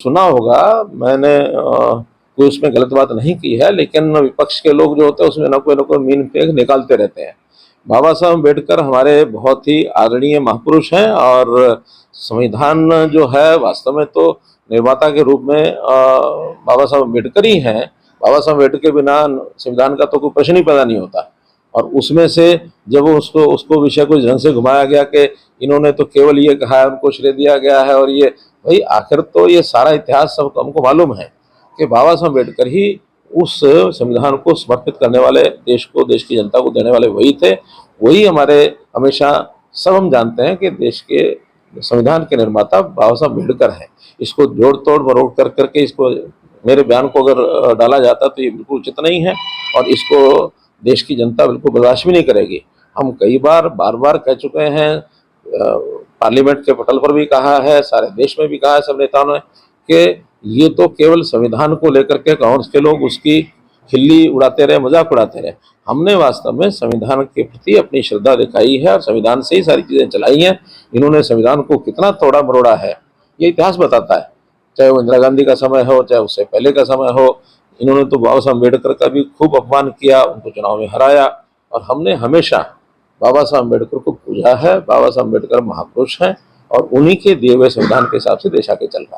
सुना होगा, मैंने कोई उसमें गलत बात नहीं की है, लेकिन विपक्ष के लोग जो होते हैं उसमें न कोई मीन फेंक निकालते रहते हैं। बाबा साहब अम्बेडकर हमारे बहुत ही आदरणीय महापुरुष हैं और संविधान जो है वास्तव में तो निर्माता के रूप में बाबा साहब अम्बेडकर ही हैं। बाबा साहब अम्बेडकर के बिना संविधान का तो कोई प्रश्न ही पैदा नहीं होता। और उसमें से जब उसको विषय को ढंग से घुमाया गया कि इन्होंने तो केवल ये कहा है, उनको श्रेय दिया गया है, और ये भाई आखिर तो ये सारा इतिहास सब हमको मालूम है कि बाबा साहब अम्बेडकर ही उस संविधान को समर्पित करने वाले, देश को, देश की जनता को देने वाले वही थे। वही हमारे हमेशा सब हम जानते हैं कि देश के संविधान के निर्माता बाबा साहब अम्बेडकर हैं। इसको जोड़ तोड़ मरोड़ कर करके इसको मेरे बयान को अगर डाला जाता तो ये बिल्कुल उचित नहीं है और इसको देश की जनता बिल्कुल बर्दाश्त भी नहीं करेगी। हम कई बार बार बार कह चुके हैं, पार्लियामेंट के पटल पर भी कहा है, सारे देश में भी कहा है सब नेताओं ने कि ये तो केवल संविधान को लेकर के कांग्रेस के लोग उसकी खिल्ली उड़ाते रहे, मजाक उड़ाते रहे। हमने वास्तव में संविधान के प्रति अपनी श्रद्धा दिखाई है और संविधान से ही सारी चीज़ें चलाई हैं। इन्होंने संविधान को कितना तोड़ा मरोड़ा है ये इतिहास बताता है, चाहे वो इंदिरा गांधी का समय हो, चाहे उससे पहले का समय हो। इन्होंने तो बाबा साहब अम्बेडकर का भी खूब अपमान किया, उनको चुनाव में हराया, और हमने हमेशा बाबा साहब अम्बेडकर को पूजा है। बाबा साहब अम्बेडकर महापुरुष हैं और उन्हीं के दिए हुए संविधान के हिसाब से देश आगे चल रहा है।